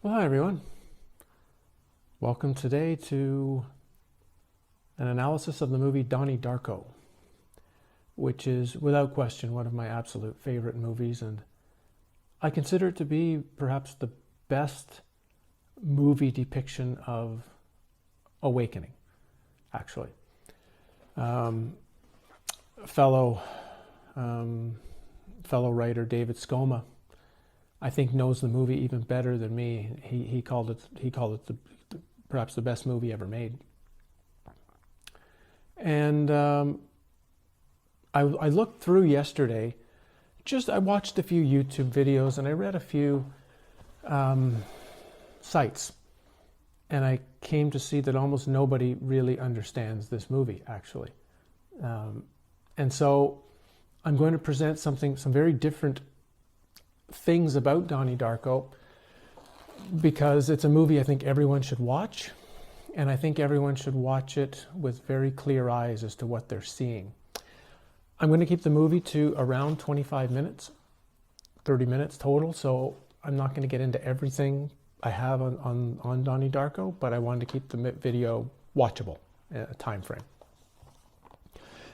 Well, hi everyone. Welcome today to an analysis of the movie Donnie Darko, which is without question one of my absolute favorite movies, and I consider it to be perhaps the best movie depiction of awakening, actually. Fellow writer David Skoma, I think, knows the movie even better than me. He called it perhaps the best movie ever made. And I looked through yesterday. I watched a few YouTube videos and I read a few sites, and I came to see that almost nobody really understands this movie, actually. And so I'm going to present some very different things about Donnie Darko, because it's a movie I think everyone should watch, and I think everyone should watch it with very clear eyes as to what they're seeing. I'm going to keep the movie to around 25 minutes, 30 minutes total, so I'm not going to get into everything I have on Donnie Darko, but I wanted to keep the video watchable, a time frame.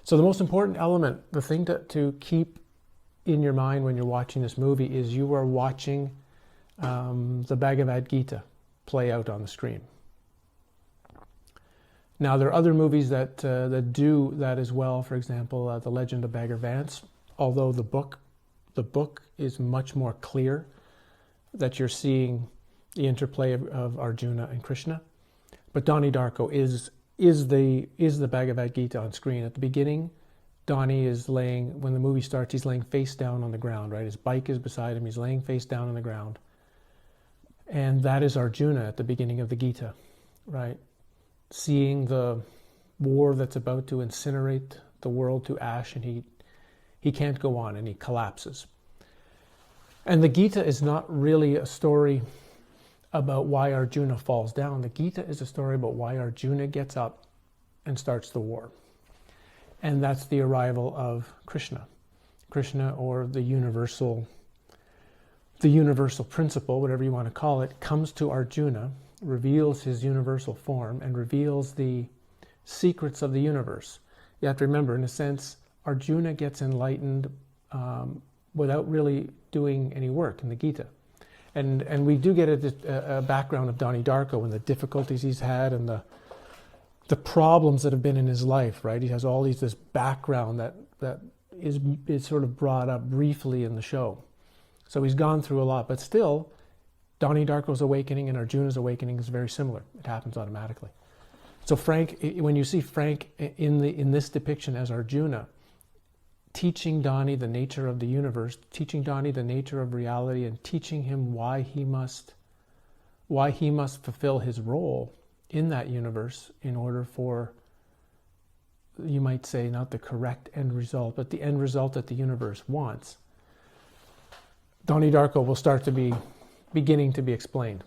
So the most important element, the thing to keep in your mind when you're watching this movie, is you are watching the Bhagavad Gita play out on the screen. Now, there are other movies that do that as well. For example, The Legend of Bagger Vance, although the book is much more clear, that you're seeing the interplay of Arjuna and Krishna. But Donnie Darko is the Bhagavad Gita on screen. At the beginning, Donnie is laying, when the movie starts, he's laying face down on the ground, right? His bike is beside him, he's laying face down on the ground. And that is Arjuna at the beginning of the Gita, right? Seeing the war that's about to incinerate the world to ash, and he can't go on, and he collapses. And the Gita is not really a story about why Arjuna falls down. The Gita is a story about why Arjuna gets up and starts the war. And that's the arrival of Krishna. Krishna, or the universal principle, whatever you want to call it, comes to Arjuna, reveals his universal form, and reveals the secrets of the universe. You have to remember, in a sense, Arjuna gets enlightened without really doing any work in the Gita. And we do get a background of Donnie Darko and the difficulties he's had, and the problems that have been in his life, right? He has all this background that is sort of brought up briefly in the show. So he's gone through a lot, but still, Donnie Darko's awakening and Arjuna's awakening is very similar. It happens automatically. So Frank, when you see Frank in this depiction as Arjuna, teaching Donnie the nature of the universe, teaching Donnie the nature of reality, and teaching him why he must fulfill his role in that universe in order for, you might say, not the correct end result, but the end result that the universe wants. Donnie Darko will start to be beginning to be explained.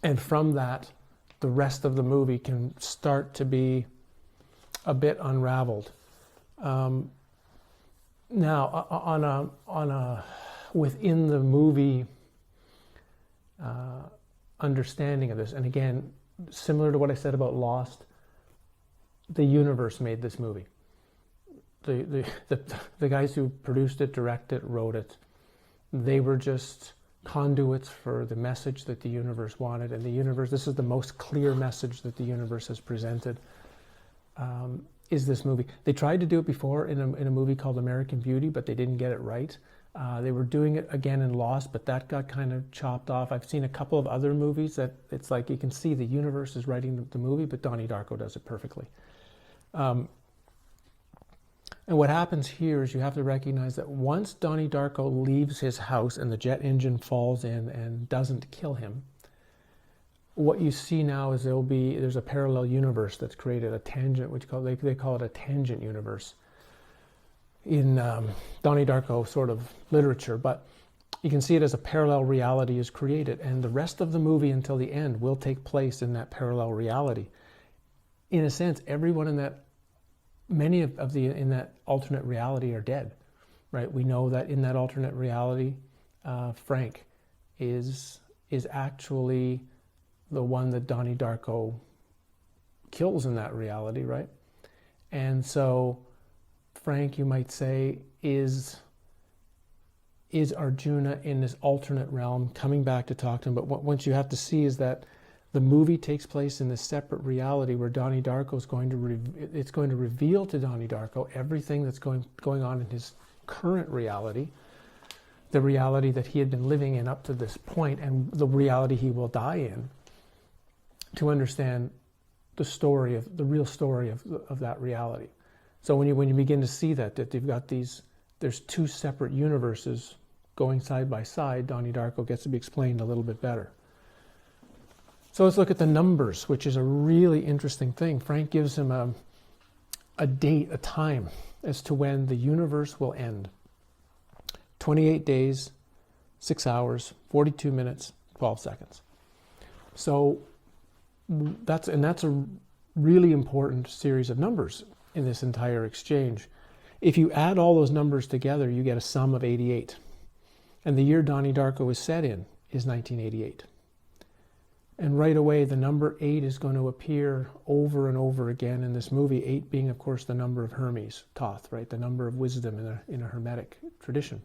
And from that, the rest of the movie can start to be a bit unraveled. Now, on a within the movie understanding of this, and again, similar to what I said about Lost, the universe made this movie. The guys who produced it, directed it, wrote it, they were just conduits for the message that the universe wanted. And the universe, this is the most clear message that the universe has presented, is this movie. They tried to do it before in a movie called American Beauty, but they didn't get it right. They were doing it again in Lost, but that got kind of chopped off. I've seen a couple of other movies that it's like you can see the universe is writing the movie, but Donnie Darko does it perfectly. And what happens here is you have to recognize that once Donnie Darko leaves his house and the jet engine falls in and doesn't kill him, what you see now is there's a parallel universe that's created, a tangent, which they call it a tangent universe in Donnie Darko sort of literature, but you can see it as a parallel reality is created, and the rest of the movie until the end will take place in that parallel reality. In a sense, everyone in that in that alternate reality are dead, right? We know that in that alternate reality, Frank is is actually the one that Donnie Darko kills in that reality, right? And so Frank, you might say, is Arjuna in this alternate realm coming back to talk to him. But what you have to see is that the movie takes place in this separate reality where Donnie Darko is going to reveal to Donnie Darko everything that's going on in his current reality, the reality that he had been living in up to this point, and the reality he will die in, to understand the real story of that reality. So when you begin to see that you've got there's two separate universes going side by side, Donnie Darko gets to be explained a little bit better. So let's look at the numbers, which is a really interesting thing. Frank gives him a date, a time, as to when the universe will end. 28 days, 6 hours, 42 minutes, 12 seconds. So that's a really important series of numbers in this entire exchange. If you add all those numbers together, you get a sum of 88. And the year Donnie Darko is set in is 1988. And right away, the number 8 is going to appear over and over again in this movie, 8 being, of course, the number of Hermes, Thoth, right? The number of wisdom in a Hermetic tradition.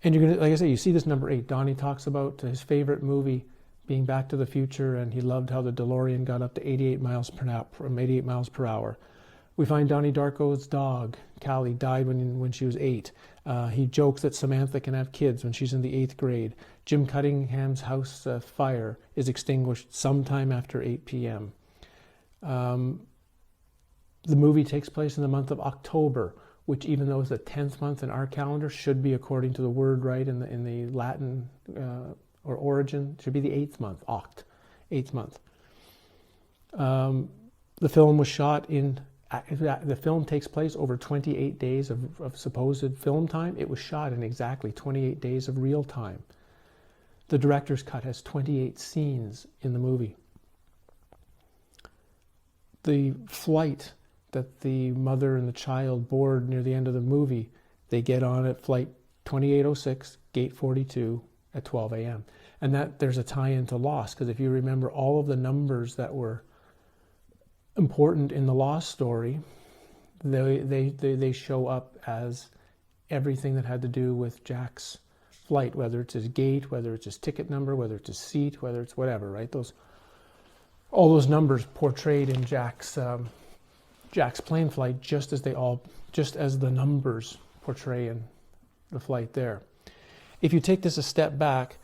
And you're going to, like I say, you see this number 8. Donnie talks about his favorite movie being Back to the Future, and he loved how the DeLorean got up to 88 miles per hour. We find Donnie Darko's dog, Callie, died when she was 8. He jokes that Samantha can have kids when she's in the 8th grade. Jim Cunningham's house fire is extinguished sometime after 8 p.m. The movie takes place in the month of October, which, even though it's the 10th month in our calendar, should be, according to the word right in the Latin or origin, should be the 8th month, oct, 8th month. The film was shot the film takes place over 28 days of supposed film time. It was shot in exactly 28 days of real time. The director's cut has 28 scenes in the movie. The flight that the mother and the child board near the end of the movie, they get on at flight 2806, gate 42 at 12 a.m. And that there's a tie-in to Lost, because if you remember all of the numbers that were important in the Lost story, they show up as everything that had to do with Jack's flight, whether it's his gate, whether it's his ticket number, whether it's his seat, whether it's whatever, right? All those numbers portrayed in Jack's plane flight, just as the numbers portray in the flight there. If you take this a step back,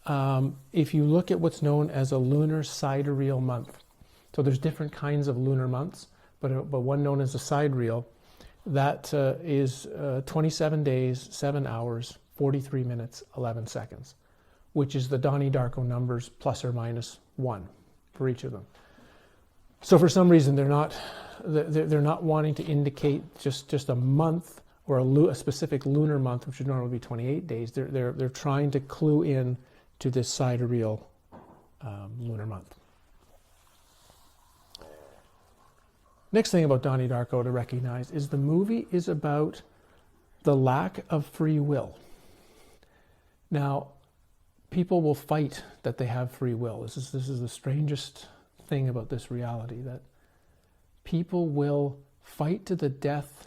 if you look at what's known as a lunar sidereal month, so there's different kinds of lunar months, but one known as a sidereal, that is 27 days, 7 hours, 43 minutes, 11 seconds, which is the Donnie Darko numbers plus or minus 1 for each of them. So for some reason they're not wanting to indicate just a month or a specific lunar month, which would normally be 28 days. They're trying to clue in to this sidereal lunar month. Next thing about Donnie Darko to recognize is the movie is about the lack of free will. Now, people will fight that they have free will. This is the strangest thing about this reality, that people will fight to the death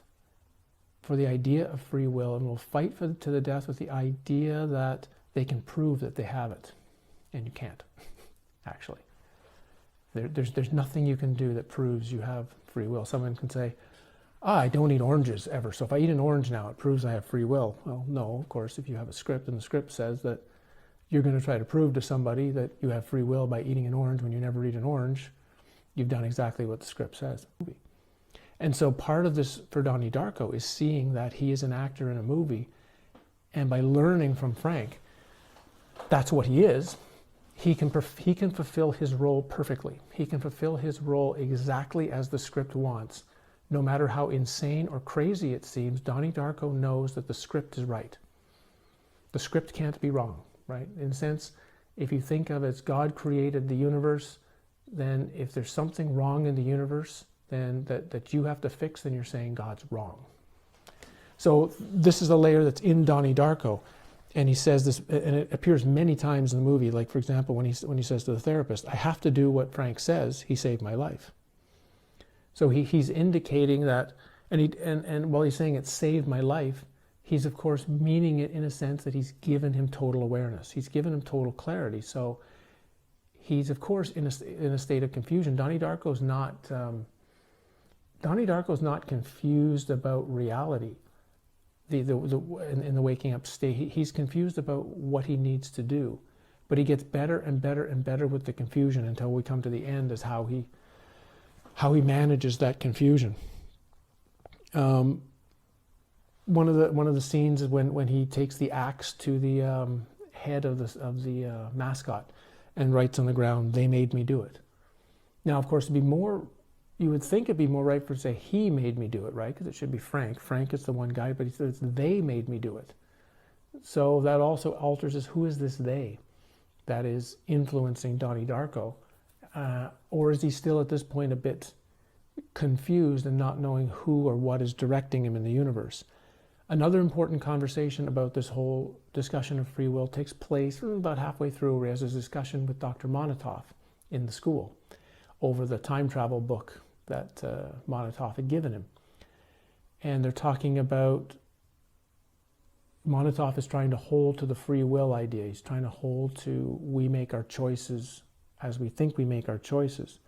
for the idea of free will, and will fight to the death with the idea that they can prove that they have it. And you can't, actually. There's nothing you can do that proves you have free will. Someone can say, I don't eat oranges ever, so if I eat an orange now, it proves I have free will. Well, no, of course, if you have a script and the script says that you're going to try to prove to somebody that you have free will by eating an orange when you never eat an orange, you've done exactly what the script says. And so part of this for Donnie Darko is seeing that he is an actor in a movie, and by learning from Frank, that's what he is. He can fulfill his role perfectly. He can fulfill his role exactly as the script wants. No matter how insane or crazy it seems, Donnie Darko knows that the script is right. The script can't be wrong, right? In a sense, if you think of it as God created the universe, then if there's something wrong in the universe, then that you have to fix, then you're saying God's wrong. So this is a layer that's in Donnie Darko. And he says this, and it appears many times in the movie. Like, for example, when he says to the therapist, "I have to do what Frank says. He saved my life." So he's indicating that, and while he's saying it saved my life, he's of course meaning it in a sense that he's given him total awareness. He's given him total clarity. So he's of course in a state of confusion. Donnie Darko's not confused about reality. In the waking up state, he's confused about what he needs to do, but he gets better and better and better with the confusion until we come to the end as how he manages that confusion. One of the scenes is when he takes the axe to the head of the mascot and writes on the ground, "They made me do it." Now, of course, you would think it'd be more right for to say he made me do it, right? Because it should be Frank. Frank is the one guy, but he says they made me do it. So that also alters who is this they that is influencing Donnie Darko? Or is he still at this point a bit confused and not knowing who or what is directing him in the universe? Another important conversation about this whole discussion of free will takes place about halfway through, where he has a discussion with Dr. Monatoff in the school over the time travel book that Monatoff had given him. And they're talking about, Monatoff is trying to hold to the free will idea. He's trying to hold to, we make our choices as we think we make our choices.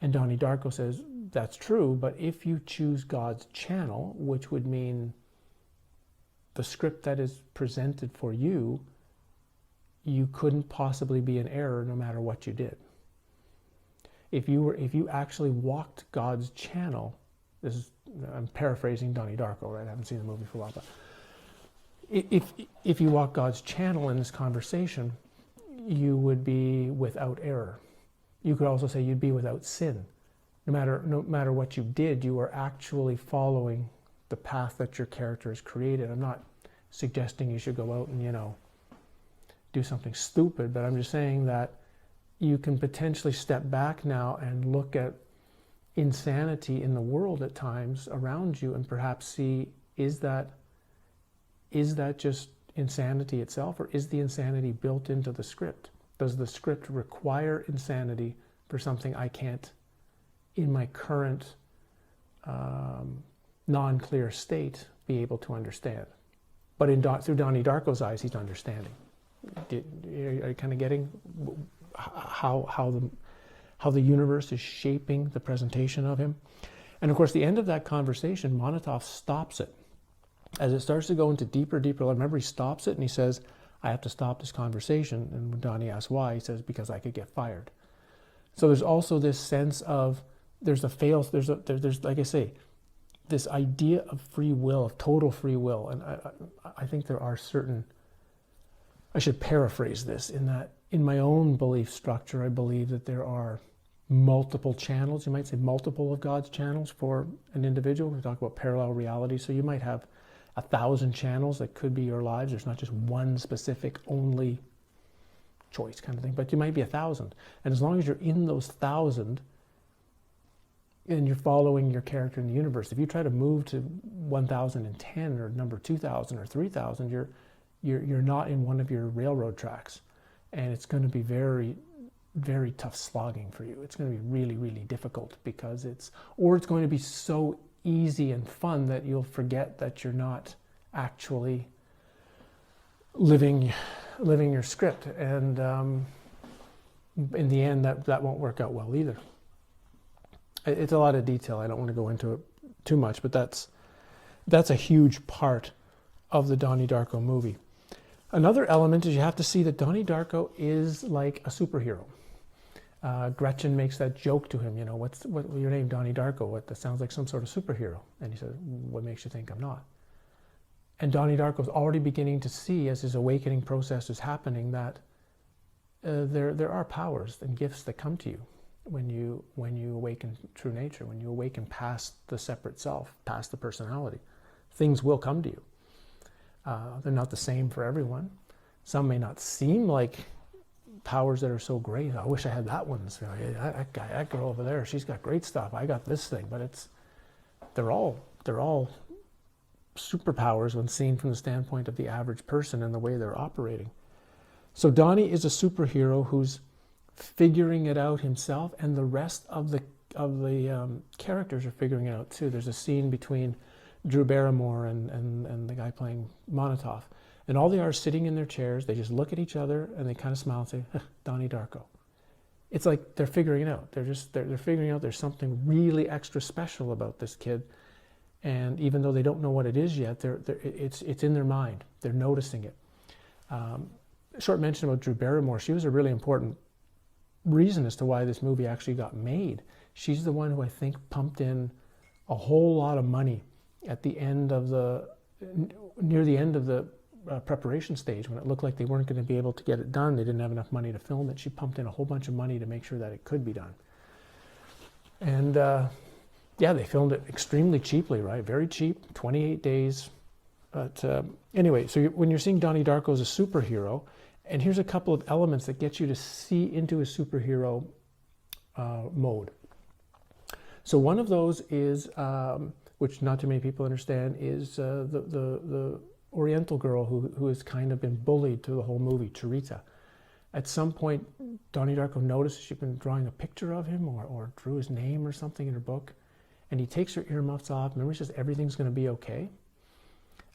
And Donnie Darko says, that's true, but if you choose God's channel, which would mean the script that is presented for you, you couldn't possibly be in error no matter what you did. If you actually walked God's channel, I'm paraphrasing Donnie Darko, right? I haven't seen the movie for a while, but if you walk God's channel in this conversation, you would be without error. You could also say you'd be without sin. No matter what you did, you were actually following the path that your character has created. I'm not suggesting you should go out and, do something stupid, but I'm just saying that you can potentially step back now and look at insanity in the world at times around you and perhaps see, is that just insanity itself, or is the insanity built into the script? Does the script require insanity for something I can't, in my current non-clear state, be able to understand? But through Donnie Darko's eyes, he's understanding. Are you kind of getting how the universe is shaping the presentation of him? And of course, the end of that conversation, Monatoff stops it. As it starts to go into deeper, remember he stops it and he says, I have to stop this conversation. And when Donnie asks why, he says, because I could get fired. So there's also this sense of, there's like I say, this idea of free will, of total free will. And I think there are certain, I should paraphrase this, in that in my own belief structure, I believe that there are multiple channels, you might say multiple of God's channels for an individual. We talk about parallel reality. So you might have 1,000 channels that could be your lives. There's not just one specific only choice kind of thing, but you might be 1,000. And as long as you're in those 1,000 and you're following your character in the universe, if you try to move to 1,010 or number 2,000 or 3,000, you're not in one of your railroad tracks. And it's going to be very, very tough slogging for you. It's going to be really, really difficult because it's going to be so easy and fun that you'll forget that you're not actually living your script. And in the end, that won't work out well either. It's a lot of detail. I don't want to go into it too much, but that's a huge part of the Donnie Darko movie. Another element is you have to see that Donnie Darko is like a superhero. Gretchen makes that joke to him, what's your name, Donnie Darko? That sounds like some sort of superhero. And he says, what makes you think I'm not? And Donnie Darko's already beginning to see, as his awakening process is happening, that there are powers and gifts that come to you when you awaken true nature, when you awaken past the separate self, past the personality. Things will come to you. They're not the same for everyone. Some may not seem like powers that are so great. I wish I had that one. So, that girl over there, she's got great stuff. I got this thing, but they're all superpowers when seen from the standpoint of the average person and the way they're operating. So Donnie is a superhero who's figuring it out himself, and the rest of the characters are figuring it out too. There's a scene between Drew Barrymore and the guy playing Monotov, and all they are sitting in their chairs. They just look at each other and they kind of smile and say, Donnie Darko. It's like they're figuring it out. They're figuring out there's something really extra special about this kid, and even though they don't know what it is yet, it's in their mind. They're noticing it. Short mention about Drew Barrymore. She was a really important reason as to why this movie actually got made. She's the one who I think pumped in a whole lot of money at the end of near the end of the preparation stage, when it looked like they weren't going to be able to get it done. They didn't have enough money to film it. She pumped in a whole bunch of money to make sure that it could be done. And yeah, they filmed it extremely cheaply, right? Very cheap, 28 days. But anyway, so when you're seeing Donnie Darko as a superhero, and here's a couple of elements that get you to see into a superhero mode. So one of those is, which not too many people understand, is the Oriental girl who has kind of been bullied through the whole movie, Charita. At some point, Donnie Darko notices she's been drawing a picture of him or drew his name or something in her book, and he takes her earmuffs off. Remember, he says everything's going to be okay?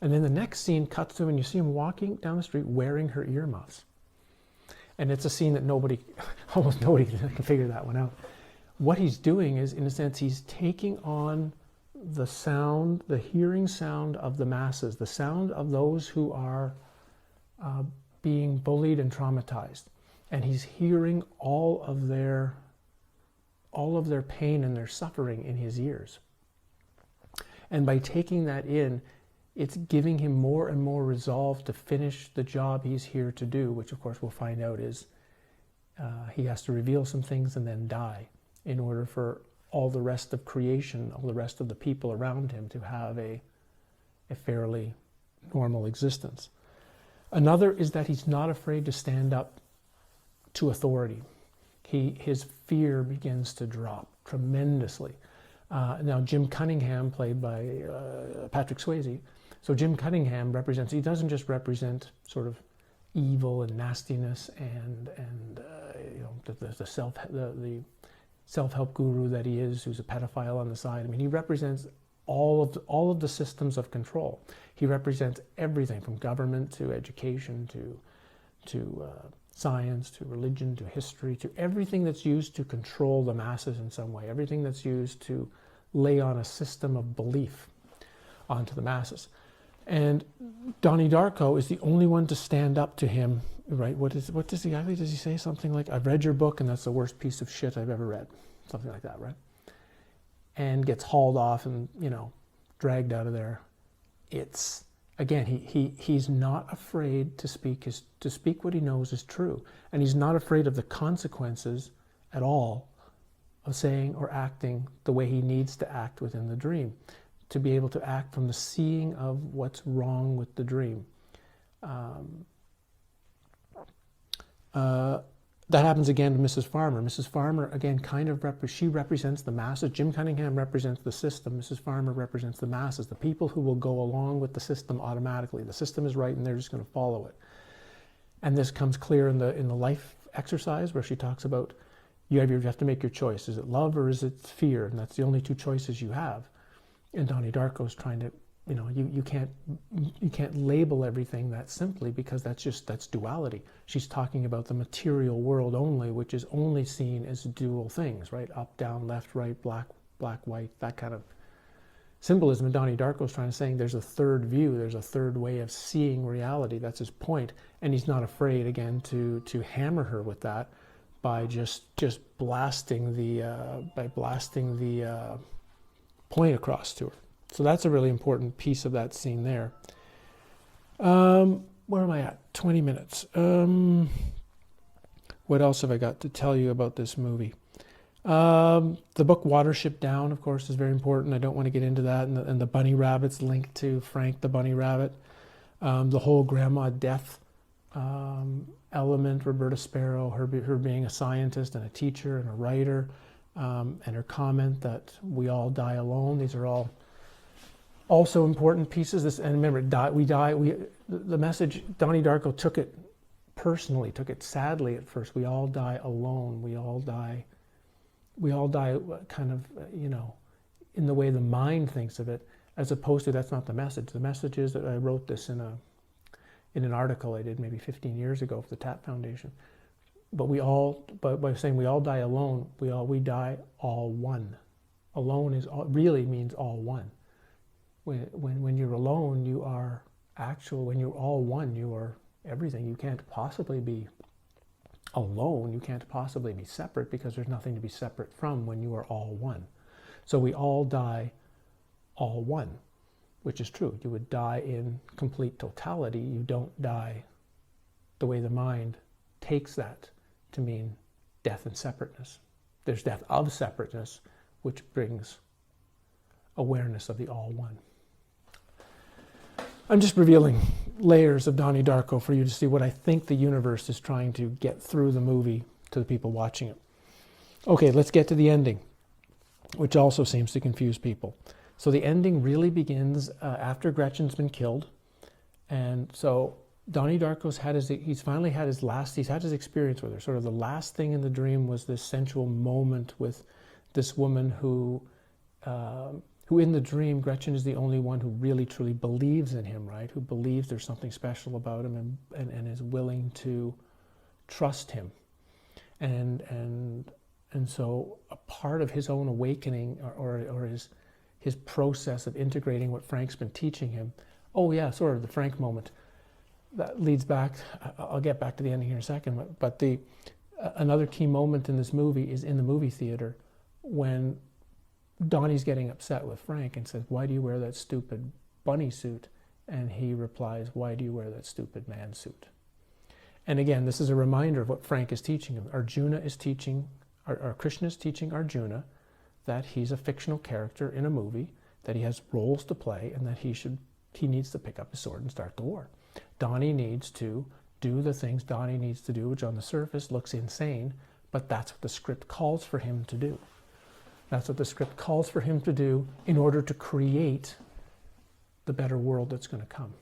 And then the next scene cuts to him, and you see him walking down the street wearing her earmuffs. And it's a scene that almost nobody can figure that one out. What he's doing is, in a sense, he's taking on the sound, the hearing sound of the masses, the sound of those who are being bullied and traumatized. And he's hearing all of their pain and their suffering in his ears. And by taking that in, it's giving him more and more resolve to finish the job he's here to do, which of course we'll find out is he has to reveal some things and then die in order for all the rest of creation, all the rest of the people around him to have a fairly normal existence. Another is that he's not afraid to stand up to authority. His fear begins to drop tremendously. Now, Jim Cunningham, played by Patrick Swayze, so Jim Cunningham he doesn't just represent sort of evil and nastiness and you know, the self-help guru that he is, who's a pedophile on the side. I mean, he represents all of the systems of control. He represents everything from government to education to science to religion to history to everything that's used to control the masses in some way, everything that's used to lay on a system of belief onto the masses. And Donnie Darko is the only one to stand up to him, right? What does he say? Something like, I've read your book and that's the worst piece of shit I've ever read. Something like that, right? And gets hauled off and, you know, dragged out of there. It's, again, he's not afraid to speak what he knows is true. And he's not afraid of the consequences at all of saying or acting the way he needs to act within the dream, to be able to act from the seeing of what's wrong with the dream. That happens again to Mrs. Farmer. Mrs. Farmer, again, kind of she represents the masses. Jim Cunningham represents the system. Mrs. Farmer represents the masses, the people who will go along with the system automatically. The system is right and they're just going to follow it. And this comes clear in the life exercise where she talks about you have to make your choice. Is it love or is it fear? And that's the only two choices you have. And Donnie Darko's trying to, you know, you can't label everything that simply, because that's duality. She's talking about the material world only, which is only seen as dual things, right? Up, down, left, right, black, white, that kind of symbolism. And Donnie Darko's trying to say there's a third view, there's a third way of seeing reality. That's his point. And he's not afraid, again, to hammer her with that by just blasting the point across to her. So that's a really important piece of that scene there. Where am I at? 20 minutes. What else have I got to tell you about this movie? The book Watership Down, of course, is very important. I don't want to get into that. And the bunny rabbits linked to Frank the bunny rabbit. The whole grandma death element, Roberta Sparrow, her being a scientist and a teacher and a writer, and her comment that we all die alone. These are all Also important pieces. This, and remember, the message. Donnie Darko took it personally, took it sadly at first. We all die alone. We all die. We all die, kind of, in the way the mind thinks of it, as opposed to that's not the message. The message is that I wrote this in an article I did maybe 15 years ago for the TAP Foundation. But by saying we all die alone, we die all one. Alone really means all one. When you're alone, you are actual. When you're all one, you are everything. You can't possibly be alone. You can't possibly be separate, because there's nothing to be separate from when you are all one. So we all die all one, which is true. You would die in complete totality. You don't die the way the mind takes that to mean death and separateness. There's death of separateness, which brings awareness of the all one. I'm just revealing layers of Donnie Darko for you to see what I think the universe is trying to get through the movie to the people watching it. Okay, let's get to the ending, which also seems to confuse people. So the ending really begins after Gretchen's been killed, and so Donnie Darko's he's had his experience with her. Sort of the last thing in the dream was this sensual moment with this woman who in the dream, Gretchen is the only one who really truly believes in him, right? Who believes there's something special about him and is willing to trust him. And so a part of his own awakening or his process of integrating what Frank's been teaching him, sort of the Frank moment, that leads back, I'll get back to the ending here in a second, but another key moment in this movie is in the movie theater when Donnie's getting upset with Frank and says, "Why do you wear that stupid bunny suit?" And he replies, "Why do you wear that stupid man suit?" And again, this is a reminder of what Frank is teaching him. Arjuna is teaching, or Krishna is teaching Arjuna that he's a fictional character in a movie, that he has roles to play, and that he needs to pick up his sword and start the war. Donnie needs to do the things Donnie needs to do, which on the surface looks insane, but that's what the script calls for him to do. That's what the script calls for him to do in order to create the better world that's going to come.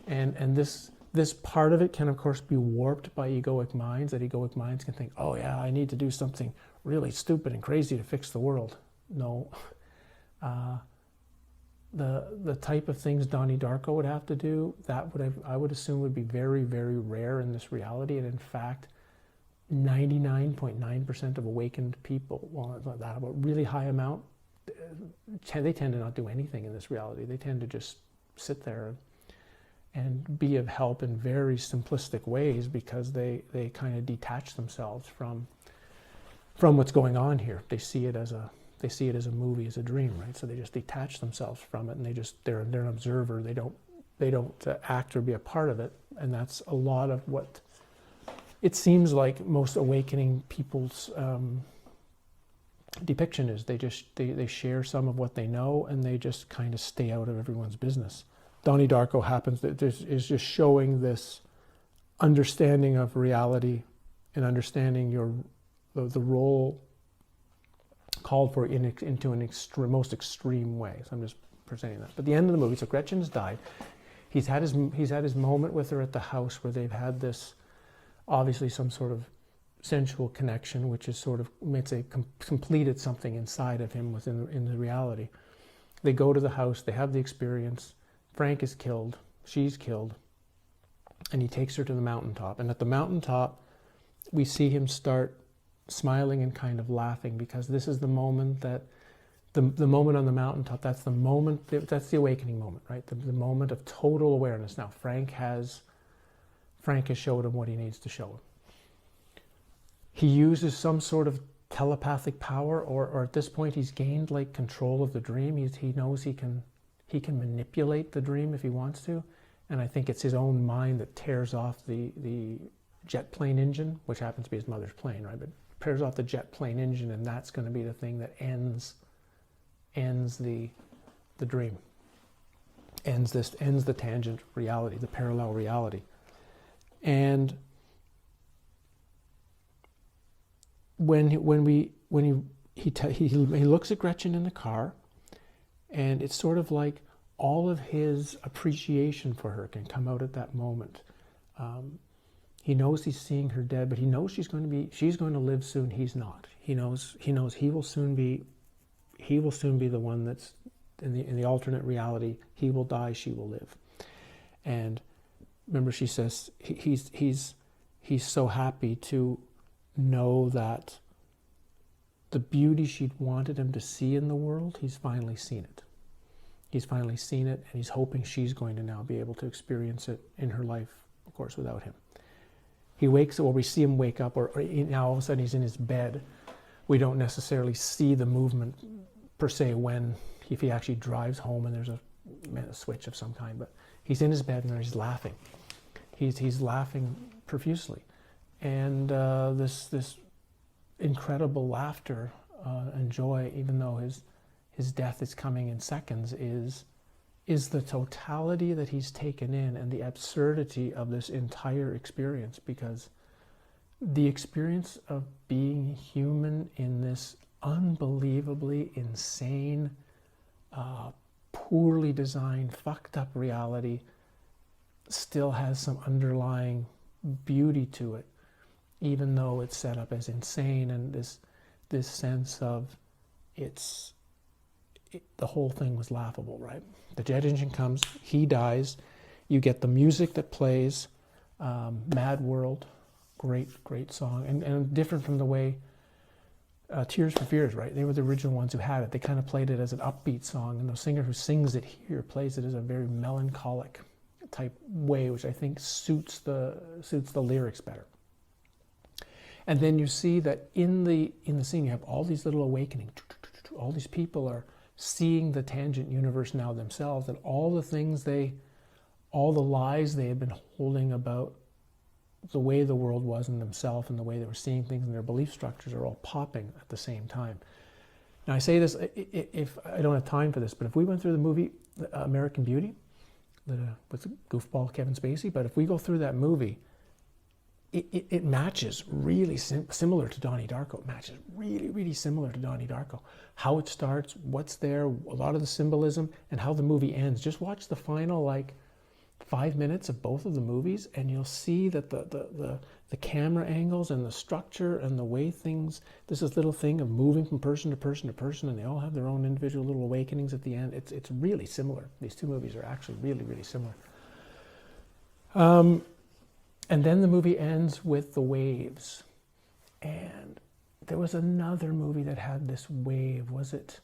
And this part of it can, of course, be warped by egoic minds, that egoic minds can think, oh yeah, I need to do something really stupid and crazy to fix the world. No. The type of things Donnie Darko would have to do, I would assume would be very, very rare in this reality. And in fact, 99.9% of awakened people, a really high amount, they tend to not do anything in this reality. They tend to just sit there and be of help in very simplistic ways, because they kind of detach themselves from what's going on here. They see it as a movie, as a dream, right? So they just detach themselves from it, and they're an observer. They don't act or be a part of it, and that's a lot of what it seems like most awakening people's depiction is. They share some of what they know, and they just kind of stay out of everyone's business. Donnie Darko is just showing this understanding of reality and understanding the role called for into an most extreme way. So I'm just presenting that. But the end of the movie, so Gretchen's died. He's had his moment with her at the house, where they've had this, obviously some sort of sensual connection, which is sort of, completed something inside of him in the reality. They go to the house, they have the experience. Frank is killed, she's killed, and he takes her to the mountaintop. And at the mountaintop, we see him start smiling and kind of laughing, because this is the moment that, the moment on the mountaintop, that's the awakening moment, right? The moment of total awareness. Now, Frank has showed him what he needs to show him. He uses some sort of telepathic power, or at this point he's gained like control of the dream. He knows he can manipulate the dream if he wants to, and I think it's his own mind that tears off the jet plane engine, which happens to be his mother's plane, right? But tears off the jet plane engine, and that's going to be the thing that ends the dream, ends the tangent reality, the parallel reality. And when he looks at Gretchen in the car, and it's sort of like, all of his appreciation for her can come out at that moment. He knows he's seeing her dead, but he knows she's going to live soon. He's not. He knows he will soon be the one that's in the alternate reality. He will die, she will live. And remember, she says he's so happy to know that the beauty she'd wanted him to see in the world, he's finally seen it. He's finally seen it, and he's hoping she's going to now be able to experience it in her life, of course, without him. He wakes up, or we see him wake up, or now all of a sudden he's in his bed. We don't necessarily see the movement per se if he actually drives home and there's a switch of some kind, but he's in his bed and he's laughing. He's laughing profusely. And this incredible laughter and joy, even though his death is coming in seconds, is the totality that he's taken in and the absurdity of this entire experience, because the experience of being human in this unbelievably insane, poorly designed, fucked up reality still has some underlying beauty to it, even though it's set up as insane, and this sense of the whole thing was laughable, right? The jet engine comes, he dies, you get the music that plays, Mad World, great song, and different from the way Tears for Fears, right? They were the original ones who had it. They kind of played it as an upbeat song, and the singer who sings it here plays it as a very melancholic type way, which I think suits the lyrics better. And then you see that in the scene you have all these little awakening. All these people are seeing the tangent universe now themselves, and all the lies they had been holding about the way the world was in themselves and the way they were seeing things and their belief structures are all popping at the same time. Now I say this, if I don't have time for this, but if we went through the movie American Beauty, with the goofball Kevin Spacey, but if we go through that movie, it matches really similar to Donnie Darko. It matches really similar to Donnie Darko. How it starts, what's there, a lot of the symbolism, and how the movie ends. Just watch the final 5 minutes of both of the movies, and you'll see that the camera angles and the structure and the way things, this little thing of moving from person to person to person, and they all have their own individual little awakenings at the end. It's really similar. These two movies are actually really similar. And then the movie ends with the waves. And there was another movie that had this wave. Was it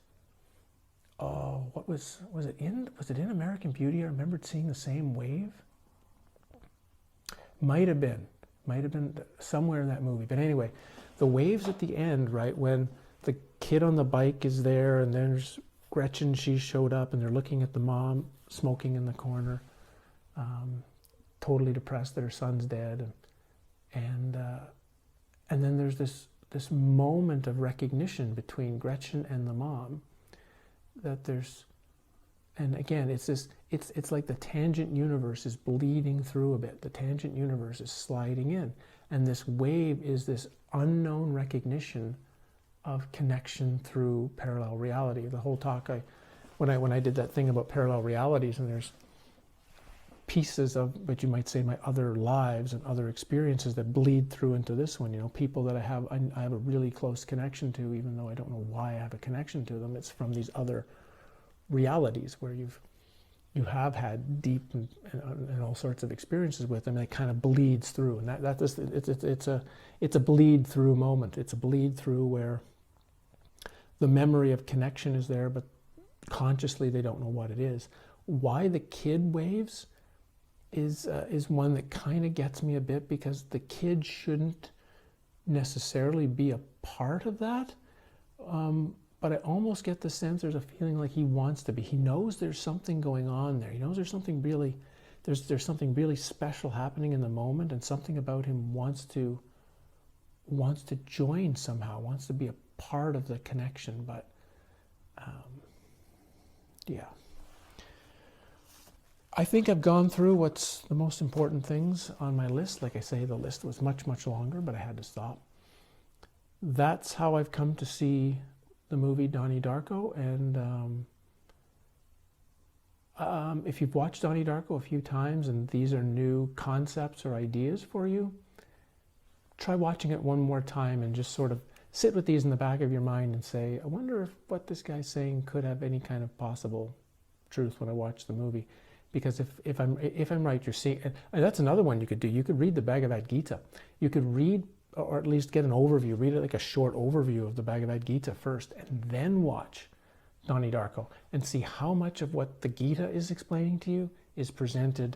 in American Beauty? I remembered seeing the same wave. Might have been somewhere in that movie. But anyway, the waves at the end, right, when the kid on the bike is there, and there's Gretchen, she showed up, and they're looking at the mom smoking in the corner, totally depressed that her son's dead, and then there's this moment of recognition between Gretchen and the mom, that there's, and again, it's like the tangent universe is bleeding through a bit. The tangent universe is sliding in, and this wave is this unknown recognition of connection through parallel reality. The whole talk, when I did that thing about parallel realities, and there's pieces of what you might say my other lives and other experiences that bleed through into this one. People that I have a really close connection to, even though I don't know why I have a connection to them. It's from these other realities where you have had deep and all sorts of experiences with them, and it kind of bleeds through. And it's a bleed through moment. It's a bleed through where the memory of connection is there, but consciously they don't know what it is. Why the kid waves is one that kind of gets me a bit, because the kid shouldn't necessarily be a part of that, but I almost get the sense there's a feeling like he wants to be. He knows there's something going on there. He knows there's something really, there's something really special happening in the moment, and something about him wants to join somehow, wants to be a part of the connection. But yeah. I think I've gone through what's the most important things on my list. Like I say, the list was much longer, but I had to stop. That's how I've come to see the movie Donnie Darko, and If you've watched Donnie Darko a few times and these are new concepts or ideas for you, try watching it one more time and just sort of sit with these in the back of your mind and say, I wonder if what this guy's saying could have any kind of possible truth when I watch the movie. Because if I'm right, you're seeing, and that's another one you could do. You could read the Bhagavad Gita. You could read, or at least get an overview, read it like a short overview of the Bhagavad Gita first, and then watch Donnie Darko and see how much of what the Gita is explaining to you is presented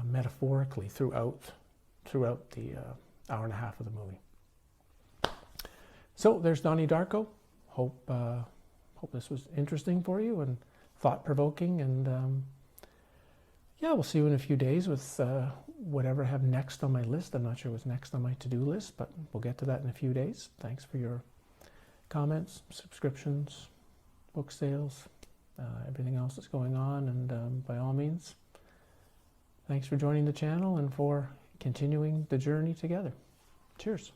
metaphorically throughout the hour and a half of the movie. So there's Donnie Darko. Hope this was interesting for you and thought-provoking, and yeah, we'll see you in a few days with whatever I have next on my list. I'm not sure what's next on my to-do list, but we'll get to that in a few days. Thanks for your comments, subscriptions, book sales, everything else that's going on, and by all means, thanks for joining the channel and for continuing the journey together. Cheers.